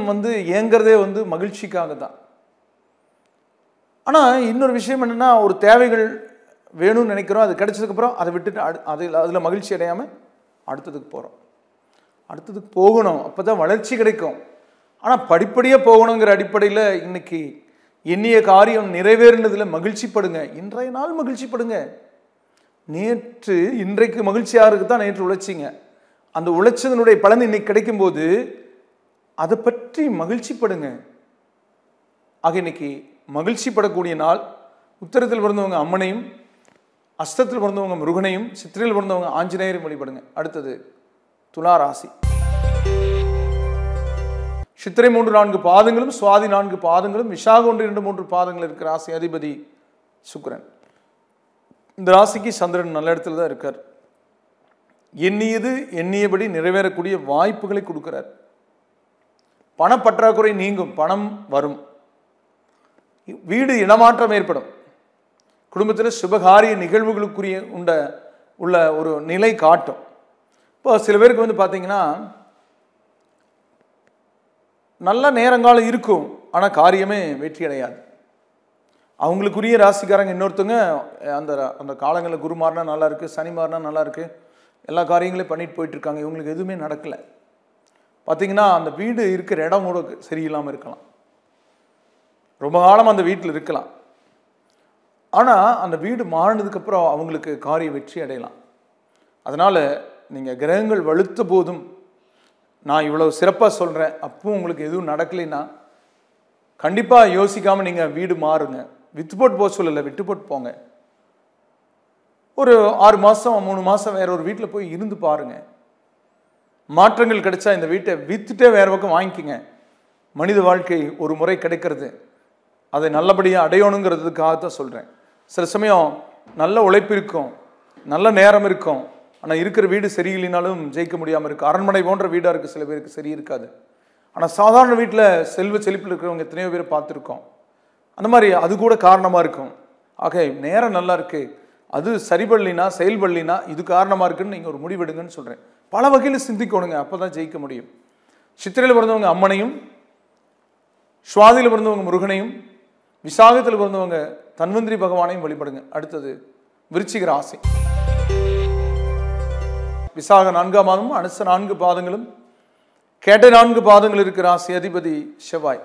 ஏங்கிறதே மகிழ்ச்சிக்காக தான். ஆனால் இன்னொரு விஷயம் என்னன்னா, ஒரு தேவைகள் வேணும்னு நினைக்கிறோம், அது கிடைச்சதுக்கப்புறம் அதை விட்டுட்டு அதில் மகிழ்ச்சி அடையாமல் அடுத்ததுக்கு போகிறோம். அடுத்ததுக்கு போகணும், அப்போ தான் வளர்ச்சி கிடைக்கும். ஆனால் படிப்படியாக போகணுங்கிற அடிப்படையில் இன்னைக்கு எண்ணிய காரியம் நிறைவேறினதில் மகிழ்ச்சிப்படுங்க. இன்றைய நாள் மகிழ்ச்சிப்படுங்க. நேற்று இன்றைக்கு மகிழ்ச்சியாக இருக்கு தான் நேற்று உழைச்சிங்க. அந்த உழைச்சதனுடைய பலன் இன்னைக்கு கிடைக்கும்போது அதை பற்றி மகிழ்ச்சிப்படுங்க. ஆக இன்னைக்கு மகிழ்ச்சிப்படக்கூடிய நாள். உத்தரத்தில் பிறந்தவங்க அம்மனையும், அஸ்தத்தில் பிறந்தவங்க முருகனையும், சித்திரையில் பிறந்தவங்க ஆஞ்சநேயரையும் வழிபடுங்க. அடுத்தது துலா ராசி. சித்திரை 3, 4 பாதங்களும், சுவாதி 4 பாதங்களும், விசாக 1, 2, 3 பாதங்கள் இருக்கிற ராசி அதிபதி சுக்கிரன். இந்த ராசிக்கு சந்திரன் நல்ல இடத்துல தான் இருக்கார். எண்ணியது எண்ணியபடி நிறைவேறக்கூடிய வாய்ப்புகளை கொடுக்கிறார். பணப்பற்றாக்குறை நீங்கும், பணம் வரும். வீடு இடமாற்றம் ஏற்படும். குடும்பத்தில் சுபகாரிய நிகழ்வுகளுக்குரிய உள்ள ஒரு நிலை காட்டும். இப்போ சில பேருக்கு பார்த்தீங்கன்னா நல்ல நேரங்காலம் இருக்கும், ஆனால் காரியமே வெற்றி அடையாது. அவங்களுக்குரிய ராசிக்காரங்க இன்னொருத்தவங்க அந்த காலங்களில் குரு மாறினா நல்லா இருக்குது, சனி மாறினா நல்லா இருக்குது, எல்லா காரியங்களையும் பண்ணிட்டு போயிட்டு இருக்காங்க. இவங்களுக்கு எதுவுமே நடக்கலை. பார்த்தீங்கன்னா அந்த வீடு இருக்கிற இடம் கூட சரியில்லாமல் இருக்கலாம், ரொம்ப காலம் அந்த வீட்டில் இருக்கலாம். ஆனால் அந்த வீடு மாறினதுக்கப்புறம் அவங்களுக்கு காரிய வெற்றி அடையலாம். அதனால் நீங்கள் கிரகங்கள் வலுத்த போதும் நான் இவ்வளோ சிறப்பாக சொல்கிறேன், அப்பவும் உங்களுக்கு எதுவும் நடக்கலைன்னா கண்டிப்பாக யோசிக்காமல் நீங்கள் வீடு மாறுங்க. வித்து போட்டு போக சொல்லலை, விட்டு போட்டு போங்க. ஒரு 6 மாதம் 3 மாதம் வேற ஒரு வீட்டில் போய் இருந்து பாருங்க. மாற்றங்கள் கிடைச்சா இந்த வீட்டை வித்துட்டே வேற பக்கம் வாங்கிக்கிங்க. மனித வாழ்க்கை ஒரு முறை கிடைக்கிறது, அதை நல்லபடியாக அடையணுங்கிறதுக்காகத்தான் சொல்கிறேன். சில சமயம் நல்ல உழைப்பு இருக்கும், நல்ல நேரம் இருக்கும், ஆனால் இருக்கிற வீடு சரியில்லைனாலும் ஜெயிக்க முடியாமல் இருக்குது. அரண்மனை போன்ற வீடாக இருக்குது, சில பேருக்கு சரி இருக்காது. ஆனால் சாதாரண வீட்டில் செல்வ செழிப்பில் இருக்கிறவங்க எத்தனையோ பேர் பார்த்துருக்கோம். அந்த மாதிரி அது கூட காரணமாக இருக்கும். ஆக நேரம் நல்லா இருக்குது, அது சரிபடலினா செயல்படலினா இது காரணமாக இருக்குன்னு நீங்கள் ஒரு முடிவெடுங்கன்னு சொல்கிறேன். பல வகையில் சிந்திக்கணுங்க, அப்போ தான் ஜெயிக்க முடியும். சித்திரையில் பிறந்தவங்க அம்மனையும், சுவாதியில் பிறந்தவங்க முருகனையும், விசாகத்தில் பிறந்தவங்க தன்வந்திரி பகவானையும் வழிபடுங்க. அடுத்தது விருச்சிக ராசி. விசாக 4ஆம் மாதமும், அனுச 4 பாதங்களும், கேட்ட 4 பாதங்கள் இருக்கிற ராசி அதிபதி செவ்வாய்.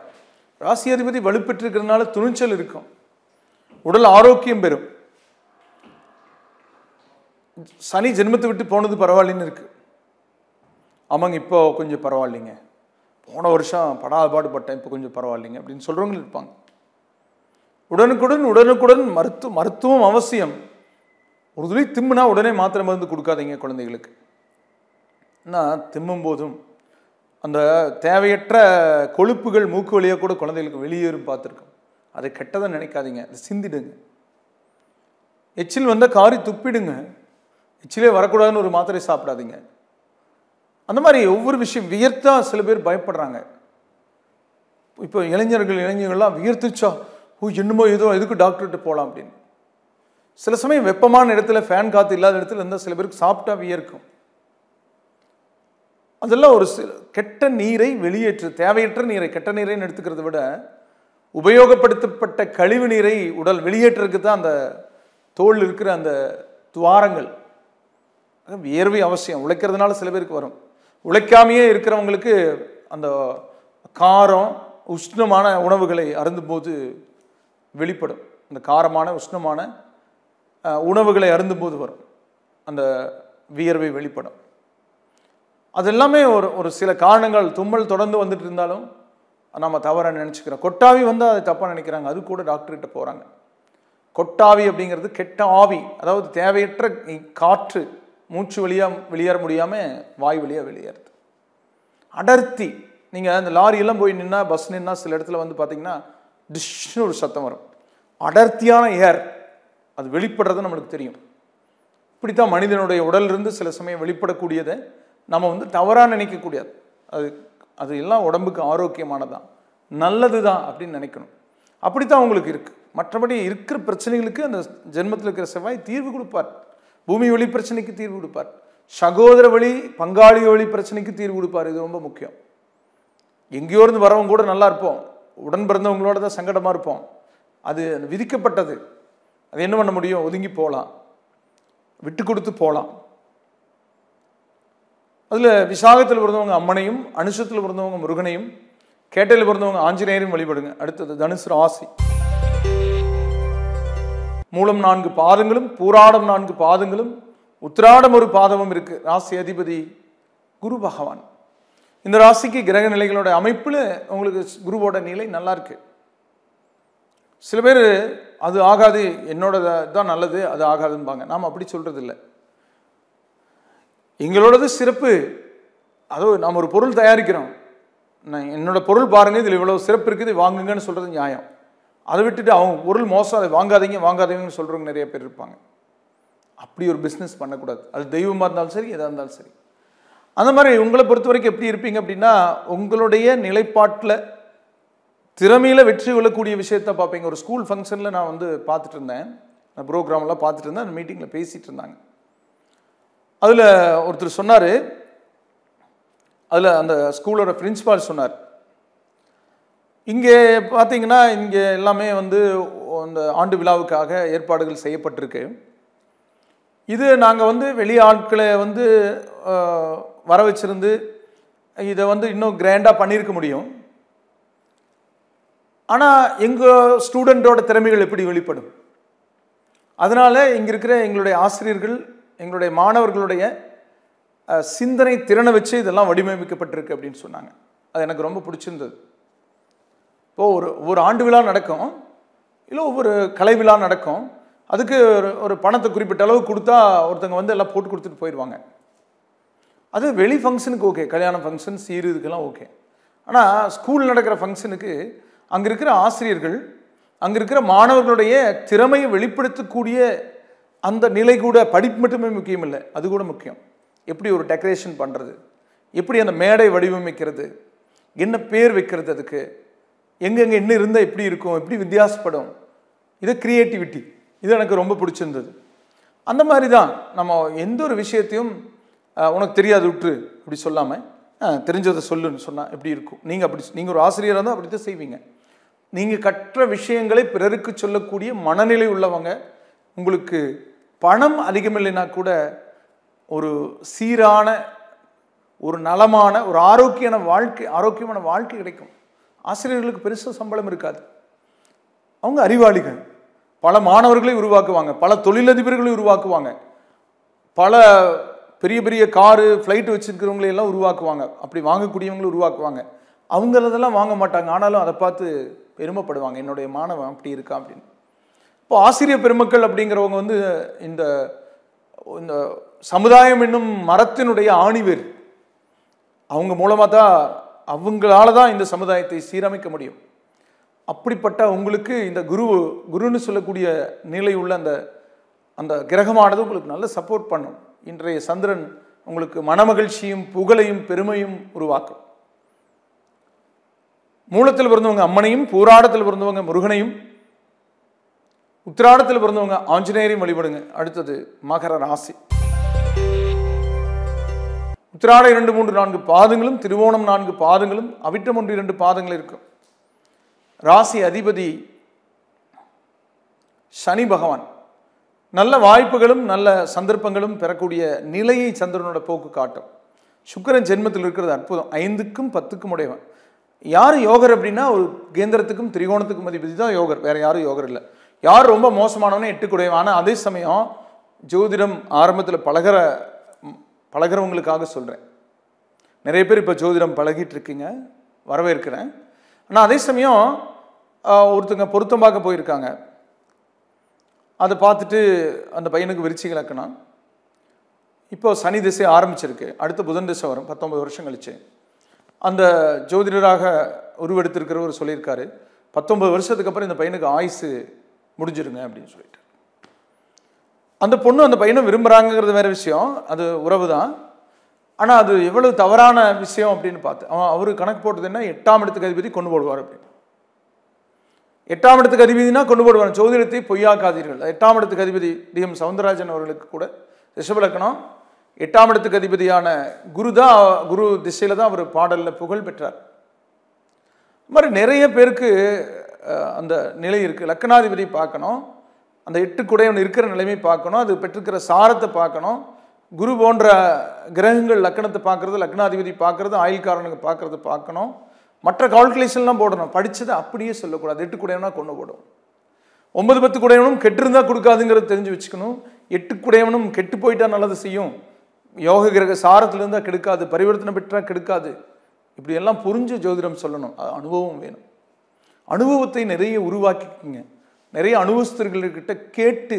ராசி அதிபதி வலுப்பெற்றிருக்கிறதுனால துணிச்சல் இருக்கும், உடல் ஆரோக்கியம் பெறும். சனி ஜென்மத்தை விட்டு போனது பரவாயில்லைன்னு இருக்கு. ஆமாங்க, இப்போ கொஞ்சம் பரவாயில்லைங்க. போன வருஷம் பாடுபட்டேன், இப்போ கொஞ்சம் பரவாயில்லைங்க அப்படின்னு சொல்கிறவங்க இருப்பாங்க. உடனுக்குடன் மருத்துவம் அவசியம். ஒரு துளி திம்முனா உடனே மாத்திரை மருந்து கொடுக்காதீங்க குழந்தைகளுக்கு. ஏன்னா திம்மும் போதும் அந்த தேவையற்ற கொழுப்புகள் மூக்கு வழியாக கூட குழந்தைகளுக்கு வெளியேறும் பார்த்துருக்கோம். அதை கெட்டதை நினைக்காதீங்க, அதை சிந்திடுங்க. எச்சில் வந்தால் காரி துப்பிடுங்க. எச்சிலே வரக்கூடாதுன்னு ஒரு மாத்திரை சாப்பிடாதீங்க. அந்த மாதிரி ஒவ்வொரு விஷயம் வியர்த்தா சில பேர் பயப்படுறாங்க. இப்போ இளைஞர்கள்லாம் வியர்த்துச்சா என்னமோ ஏதோ எதுக்கு டாக்டர்கிட்ட போகலாம் அப்படின்னு. சில சமயம் வெப்பமான இடத்துல ஃபேன் காற்று இல்லாத இடத்துல இருந்தால் சில பேருக்கு சாப்பிட்டா வியர்க்கும். அதெல்லாம் ஒரு கெட்ட நீரை வெளியேற்று, தேவையற்ற நீரை கெட்ட நீரைன்னு எடுத்துக்கிறத விட உபயோகப்படுத்தப்பட்ட கழிவு நீரை உடல் வெளியேற்றுறதுக்கு தான் அந்த தோல் இருக்கிற அந்த துவாரங்கள். வியர்வை அவசியம். உழைக்கிறதுனால சில பேருக்கு வரும். உழைக்காமையே இருக்கிறவங்களுக்கு அந்த காரம் உஷ்ணமான உணவுகளை அருந்தும்போது வெளிப்படும். அந்த காரமான உஷ்ணமான உணவுகளை அருந்தும்போது வரும் அந்த வியர்வை வெளிப்படும். அது எல்லாமே ஒரு சில காரணங்கள். தும்மல் தொடர்ந்து வந்துட்டு இருந்தாலும் நம்ம தவறாக நினச்சிக்கிறோம். கொட்டாவி வந்தால் அதை தப்பாக நினைக்கிறாங்க, அது கூட டாக்டர்கிட்ட போகிறாங்க. கொட்டாவி அப்படிங்கிறது கெட்ட ஆவி, அதாவது தேவையற்ற காற்று மூச்சு வெளியேற முடியாமல் வாய் வழியாக வெளியேறுது. அடர்த்தி, நீங்கள் அந்த லாரியெல்லாம் போய் நின்னா, பஸ் நின்னா சில இடத்துல வந்து பார்த்தீங்கன்னா டிஷ்னு ஒரு சத்தம் வரும். அடர்த்தியான ஏர் அது வெளிப்படுறது நம்மளுக்கு தெரியும். இப்படித்தான் மனிதனுடைய உடலிருந்து சில சமயம் வெளிப்படக்கூடியதை நம்ம வந்து தவறாக நினைக்கக்கூடாது. அது எல்லாம் உடம்புக்கு ஆரோக்கியமானதான், நல்லது தான் அப்படின்னு நினைக்கணும். அப்படித்தான் உங்களுக்கு இருக்குது. மற்றபடி இருக்கிற பிரச்சனைகளுக்கு அந்த ஜென்மத்தில் இருக்கிற செவ்வாய் தீர்வு கொடுப்பார். பூமி வழி பிரச்சனைக்கு தீர்வு கொடுப்பார். சகோதர வழி பங்காளி வழி பிரச்சனைக்கு தீர்வு கொடுப்பார். இது ரொம்ப முக்கியம். எங்கேயோ இருந்து வரவங்க கூட நல்லா இருப்போம், உடன் பிறந்தவங்களோட தான் சங்கடமாக இருப்போம். அது விதிக்கப்பட்டது. அது என்ன பண்ண முடியும்? ஒதுங்கி போகலாம், விட்டு கொடுத்து போகலாம். அதில் விசாகத்தில் பிறந்தவங்க அம்மனையும், அனுஷத்தில் பிறந்தவங்க முருகனையும், கேட்டையில் பிறந்தவங்க ஆஞ்சநேயரையும் வழிபடுங்க. அடுத்தது தனுசு ராசி. மூலம் 4 பாதங்களும், பூராடம் 4 பாதங்களும், உத்திராடம் ஒரு பாதமும் இருக்கு. ராசி அதிபதி குரு பகவான். இந்த ராசிக்கு கிரக நிலைகளோட அமைப்பில் உங்களுக்கு குருவோட நிலை நல்லா இருக்கு. சில பேர் அது ஆகாது, என்னோட தான் நல்லது, அது ஆகாதுன்பாங்க. நாம் அப்படி சொல்றது இல்லை. எங்களோடது சிறப்பு. அதுவும் நாம் ஒரு பொருள் தயாரிக்கிறோம், என்னோட பொருள் பாருங்க, இதில் இவ்வளவு சிறப்பு இருக்குது, வாங்குங்கன்னு சொல்றது நியாயம். அதை விட்டுட்டு அவங்க பொருள் மோசம், அதை வாங்காதீங்கன்னு சொல்றவங்க நிறைய பேர் இருப்பாங்க. அப்படி ஒரு பிஸ்னஸ் பண்ணக்கூடாது. அது தெய்வமாக இருந்தாலும் சரி, எதாக இருந்தாலும் சரி. அந்த மாதிரி உங்களை பொறுத்த வரைக்கும் எப்படி இருப்பீங்க அப்படின்னா, உங்களுடைய நிலைப்பாட்டில் திறமையில் வெற்றி கொள்ளக்கூடிய விஷயத்த பார்ப்பீங்க. ஒரு ஸ்கூல் ஃபங்க்ஷனில் நான் வந்து பார்த்துட்டு இருந்தேன், ப்ரோக்ராம்லாம் பார்த்துட்டு இருந்தேன். அந்த மீட்டிங்கில் பேசிகிட்டு இருந்தாங்க. அதில் ஒருத்தர் சொன்னார், அதில் அந்த ஸ்கூலோட பிரின்சிபால் சொன்னார், இங்கே பார்த்தீங்கன்னா இங்கே எல்லாமே வந்து அந்த ஆண்டு விழாவுக்காக ஏற்பாடுகள் செய்யப்பட்டிருக்கு. இது நாங்கள் வந்து வெளி ஆட்களை வந்து வர வச்சிருந்து இதை வந்து இன்னும் கிராண்டாக பண்ணியிருக்க முடியும். ஆனால் எங்கள் ஸ்டூடெண்ட்டோட திறமைகள் எப்படி வெளிப்படும்? அதனால் இங்கே இருக்கிற எங்களுடைய ஆசிரியர்கள், எங்களுடைய மாணவர்களுடைய சிந்தனை திறனை வச்சு இதெல்லாம் வடிவமைக்கப்பட்டிருக்கு அப்படின்னு சொன்னாங்க. அது எனக்கு ரொம்ப பிடிச்சிருந்தது. இப்போது ஒரு ஆண்டு விழா நடக்கும், இல்லை ஒவ்வொரு கலை விழா நடக்கும். அதுக்கு ஒரு பணத்தை குறிப்பிட்ட அளவு கொடுத்தா ஒருத்தங்க வந்து எல்லாம் போட்டு கொடுத்துட்டு போயிடுவாங்க. அது வெளி ஃபங்க்ஷனுக்கு ஓகே, கல்யாண ஃபங்க்ஷன் சீரு இதுக்கெல்லாம் ஓகே. ஆனால் ஸ்கூல் நடக்கிற ஃபங்க்ஷனுக்கு அங்கே இருக்கிற ஆசிரியர்கள், அங்கே இருக்கிற மாணவர்களுடைய திறமையை வெளிப்படுத்தக்கூடிய அந்த நிலை கூட, படிப்பு மட்டுமே முக்கியம் இல்லை, அது கூட முக்கியம். எப்படி ஒரு டெக்கரேஷன் பண்ணுறது, எப்படி அந்த மேடை வடிவமைக்கிறது, என்ன பேர் வைக்கிறது, அதுக்கு எங்கெங்கே என்ன இருந்தால் எப்படி இருக்கும், எப்படி வித்தியாசப்படும், இது கிரியேட்டிவிட்டி. இது எனக்கு ரொம்ப பிடிச்சிருந்தது. அந்த மாதிரி தான் நம்ம எந்த ஒரு விஷயத்தையும் உனக்கு தெரியாது விட்டு அப்படி சொல்லாமல் தெரிஞ்சதை சொல்லுன்னு சொன்னால் எப்படி இருக்கும். நீங்கள் ஒரு ஆசிரியராக இருந்தால் அப்படி தான் செய்வீங்க. நீங்கள் கற்ற விஷயங்களை பிறருக்கு சொல்லக்கூடிய மனநிலை உள்ளவங்க. உங்களுக்கு பணம் அதிகமில்லைன்னா கூட ஒரு சீரான, ஒரு நலமான, ஒரு ஆரோக்கியமான வாழ்க்கை கிடைக்கும். ஆசிரியர்களுக்கு பெருசாக சம்பளம் இருக்காது, அவங்க அறிவாளிகள். பல மாணவர்களை உருவாக்குவாங்க, பல தொழிலதிபர்களை உருவாக்குவாங்க, பல பெரிய பெரிய காரு ஃப்ளைட் வச்சுருக்கிறவங்களை எல்லாம் உருவாக்குவாங்க, அப்படி வாங்கக்கூடியவங்களை உருவாக்குவாங்க. அவங்களதெல்லாம் வாங்க மாட்டாங்க, ஆனாலும் அதை பார்த்து பெருமைப்படுவாங்க, என்னுடைய மாணவன் அப்படி இருக்கான் அப்படின்னு. இப்போ ஆசிரியர் பெருமக்கள் அப்படிங்கிறவங்க வந்து இந்த இந்த சமுதாயம் என்னும் மரத்தினுடைய ஆணிவேர். அவங்க மூலமாக தான், அவங்களால தான் இந்த சமுதாயத்தை சீரமைக்க முடியும். அப்படிப்பட்ட உங்களுக்கு இந்த குருன்னு சொல்லக்கூடிய நிலை உள்ள அந்த அந்த கிரகமானது உங்களுக்கு நல்ல சப்போர்ட் பண்ணும். இன்றைய சந்திரன் உங்களுக்கு மனமகிழ்ச்சியும் புகழையும் பெருமையும் உருவாக்கும். மூலத்தில் பிறந்தவங்க அம்மனையும், பூராடத்தில் பிறந்தவங்க முருகனையும், உத்திராடத்தில் பிறந்தவங்க ஆஞ்சநேயரையும் வழிபடுங்க. அடுத்தது மகர ராசி. உத்திராட 2, 3, 4 பாதங்களும், திருவோணம் 4 பாதங்களும், அவிட்டம் 1, 2 பாதங்கள் இருக்கும். ராசி அதிபதி சனி பகவான். நல்ல வாய்ப்புகளும் நல்ல சந்தர்ப்பங்களும் பெறக்கூடிய நிலையை சந்திரனோட போக்கு காட்டும். சுக்கிரன் ஜென்மத்தில் இருக்கிறது அற்புதம். 5க்கும் 10க்கும் உடையவன். யார் யோகர் அப்படின்னா ஒரு கேந்திரத்துக்கும் திரிகோணத்துக்கும் அதிபதி தான் யோகர், வேற யாரும் யோகர் இல்லை. யார் ரொம்ப மோசமானவனே 8க்கு உடையவன். ஆனால் அதே சமயம் ஜோதிடம் ஆரம்பத்தில் பழகிறவங்களுக்காக சொல்கிறேன். நிறைய பேர் இப்போ ஜோதிடம் பழகிட்டு இருக்கீங்க, வரவேற்கிறேன். ஆனால் அதே சமயம் ஒருத்தங்க பொருத்தம் பார்க்க போயிருக்காங்க. அதை பார்த்துட்டு அந்த பையனுக்கு விருச்சிக லக்னம். இப்போ சனி திசை ஆரம்பிச்சிருக்கு, அடுத்த புதன் திசை வரும் 19 வருஷம் கழிச்சு. அந்த ஜோதிடராக உருவெடுத்திருக்கிறவர் சொல்லியிருக்காரு, 19 வருஷத்துக்கு அப்புறம் இந்த பையனுக்கு ஆயுசு முடிஞ்சிருங்க அப்படின்னு சொல்லிட்டு. அந்த பொண்ணு அந்த பையனை விரும்புகிறாங்கிறது வேற விஷயம், அது உறவு தான். ஆனால் அது எவ்வளவு தவறான விஷயம் அப்படின்னு பார்த்து அவரு கணக்கு போட்டது என்ன, 8ஆம் இடத்துக்கு அதிபதி கொண்டு போடுவார் அப்படின்னு. 8ஆம் இடத்துக்கு அதிபதினா கொண்டு போடுவார். ஜோதிடத்தை பொய்யாக்காதீர்கள். 8ஆம் இடத்துக்கு அதிபதி டிஎம் சவுந்தரராஜன் அவர்களுக்கு கூட ரிஷபலக்கணம். 8ஆம் இடத்துக்கு அதிபதியான குரு திசையில தான் அவர் பாடலில் புகழ் பெற்றார். இது மாதிரி நிறைய பேருக்கு அந்த நிலை இருக்குது. லக்னாதிபதி பார்க்கணும், அந்த 8 குடையவன் இருக்கிற நிலைமை பார்க்கணும், அது பெற்றிருக்கிற சாரத்தை பார்க்கணும். குரு போன்ற கிரகங்கள் லக்கணத்தை பார்க்கறது, லக்னாதிபதி பார்க்கறது, ஆயுள்காரனுக்கு பார்க்கறது பார்க்கணும். மற்ற கால்குலேஷன்லாம் போடணும். படித்ததை அப்படியே சொல்லக்கூடாது. 8 குடையவனா கொண்டு போடும். 9, 10 குடையவனும் கெட்டிருந்தா கொடுக்காதுங்கிறது தெரிஞ்சு வச்சுக்கணும். 8 குடையவனும் கெட்டு போயிட்டா நல்லது செய்யும், யோக கிரக சாரத்தில் இருந்தால் கெடுக்காது, பரிவர்த்தனை பெற்றா கெடுக்காது. இப்படி எல்லாம் புரிஞ்சு ஜோதிடம் சொல்லணும். அனுபவம் வேணும். அனுபவத்தை நிறைய உருவாக்கிக்குங்க. நிறைய அனுபவஸ்தர்கள்கிட்ட கேட்டு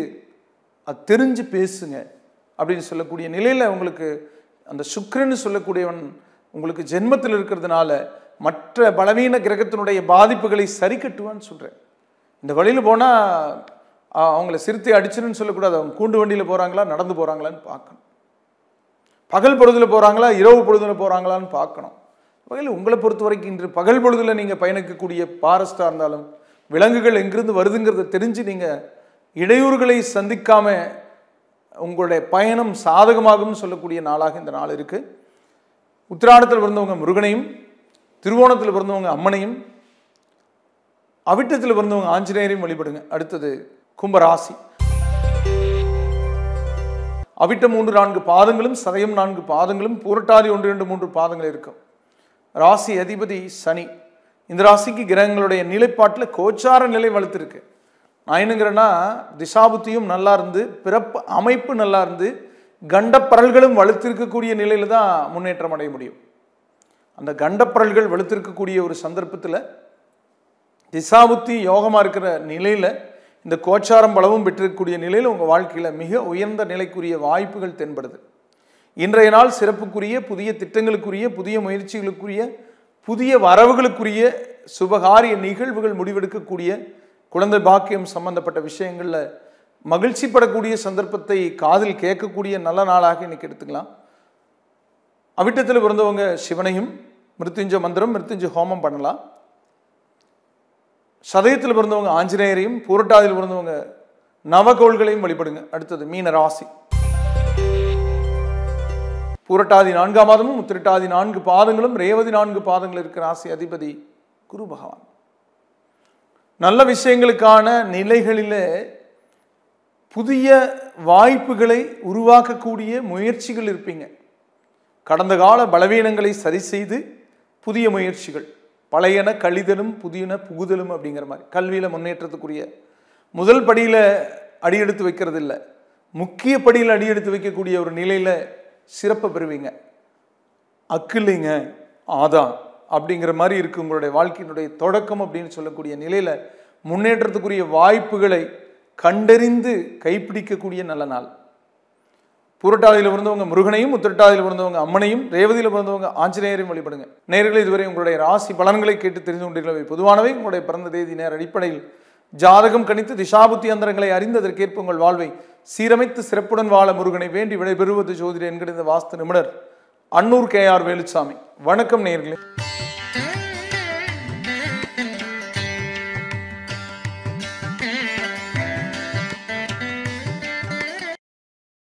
அது தெரிஞ்சு பேசுங்க அப்படின்னு சொல்லக்கூடிய நிலையில் உங்களுக்கு அந்த சுக்கிரன்னு சொல்லக்கூடியவன் உங்களுக்கு ஜென்மத்தில் இருக்கிறதுனால மற்ற பலவீன கிரகத்தினுடைய பாதிப்புகளை சரி கட்டுவான்னு சொல்கிறேன். இந்த வழியில் போனால் அவங்கள சிறுத்தை அடிச்சுன்னு சொல்லக்கூடாது. அவங்க கூண்டு வண்டியில் போகிறாங்களா, நடந்து போகிறாங்களான்னு பார்க்கணும். பகல் பொழுதில் போகிறாங்களா, இரவு பொழுதில் போகிறாங்களான்னு பார்க்கணும். வகையில் உங்களை பொறுத்த வரைக்கும் இன்று பகல் பொழுதில் நீங்கள் பயணிக்கக்கூடிய பாரஸ்டாக இருந்தாலும் விலங்குகள் எங்கிருந்து வருதுங்கிறத தெரிஞ்சு நீங்கள் இடையூறுகளை சந்திக்காமல் உங்களுடைய பயணம் சாதகமாகும்னு சொல்லக்கூடிய நாளாக இந்த நாள் இருக்குது. உத்திராடத்தில் பிறந்தவங்க முருகனையும், திருவோணத்தில் பிறந்தவங்க அம்மனையும், அவிட்டத்தில் பிறந்தவங்க ஆஞ்சநேயரையும் வழிபடுங்க. அடுத்தது கும்பராசி. அவிட்டம் 3, 4 பாதங்களும், சதயம் 4 பாதங்களும், பூரட்டாதி 1, 2, 3 பாதங்கள் இருக்கும். ராசி அதிபதி சனி. இந்த ராசிக்கு கிரகங்களுடைய நிலைப்பாட்டில் கோச்சார நிலை வலுத்திருக்கு. நான் என்னங்கிறேன்னா, திசாபுத்தியும் நல்லா இருந்து, பிறப்பு அமைப்பு நல்லா இருந்து, கண்டப்பரல்களும் வலுத்திருக்கக்கூடிய நிலையில தான் முன்னேற்றம் அடைய முடியும். அந்த கண்டப்பரல்கள் வலுத்திருக்கக்கூடிய ஒரு சந்தர்ப்பத்தில் திசாபுத்தி யோகமாக இருக்கிற நிலையில், இந்த கோச்சாரம் பலவும் பெற்றிருக்கக்கூடிய நிலையில் உங்கள் வாழ்க்கையில் மிக உயர்ந்த நிலைக்குரிய வாய்ப்புகள் தென்படுது. இன்றைய நாள் சிறப்புக்குரிய, புதிய திட்டங்களுக்குரிய, புதிய முயற்சிகளுக்குரிய, புதிய வரவுகளுக்குரிய, சுபகாரிய நிகழ்வுகள் முடிவெடுக்கக்கூடிய, குழந்தை பாக்கியம் சம்பந்தப்பட்ட விஷயங்களில் மகிழ்ச்சி படக்கூடிய சந்தர்ப்பத்தை காதில் கேட்கக்கூடிய நல்ல நாளாக இன்னைக்கு எடுத்துக்கலாம். அவிட்டத்தில் பிறந்தவங்க சிவனையும், மிருத்யுஞ்ச மந்திரம், மிருத்யுஞ்ச ஹோமம் பண்ணலாம். சதயத்தில் பிறந்தவங்க ஆஞ்சநேயரையும், பூரட்டாதியில் பிறந்தவங்க நவகோள்களையும் வழிபடுங்க. அடுத்தது மீன ராசி. பூரட்டாதி 4ஆம் மாதமும், உத்திரட்டாதி 4 பாதங்களும், ரேவதி 4 பாதங்கள் இருக்கிற ராசி அதிபதி குரு பகவான். நல்ல விஷயங்களுக்கான நிலைகளில் புதிய வாய்ப்புகளை உருவாக்கக்கூடிய முயற்சிகள் இருப்பீங்க. கடந்த கால பலவீனங்களை சரி செய்து புதிய முயற்சிகள், பழையன கழிதலும் புதியன புகுதலும் அப்படிங்கிற மாதிரி கல்வியில் முன்னேற்றத்துக்குரிய முதல் படியில் அடியெடுத்து வைக்கிறது இல்லை, முக்கிய படியில் அடியெடுத்து வைக்கக்கூடிய ஒரு நிலையில் சிறப்பு பெறுவீங்க. அக்கில்லைங்க ஆதான் அப்படிங்கிற மாதிரி இருக்குது உங்களுடைய வாழ்க்கையினுடைய தொடக்கம் அப்படின்னு சொல்லக்கூடிய நிலையில் முன்னேற்றத்துக்குரிய வாய்ப்புகளை கண்டறிந்து கைப்பிடிக்கக்கூடிய நல்ல நாள். பூரட்டாதியில் பிறந்தவங்க முருகனையும், உத்திரட்டாதியில் பிறந்தவங்க அம்மனையும், ரேவதியில் பிறந்தவங்க ஆஞ்சநேயரையும் வழிபடுங்க. நேயர்களே, இதுவரை உங்களுடைய ராசி பலன்களை கேட்டு தெரிந்து கொண்டீர்களே. பொதுவானவை உங்களுடைய பிறந்த தேதி நேர அடிப்படையில் ஜாதகம் கணித்து திசாபுத்தி அந்தரங்களை அறிந்ததற்கேற்ப உங்கள் வாழ்வை சீரமைத்து சிறப்புடன் வாழ முருகனை வேண்டி விடைபெறுவது ஜோதிடர் என்கிற வாஸ்து நிபுணர் அன்னூர் KR வேலுச்சாமி. வணக்கம் நேயர்களே.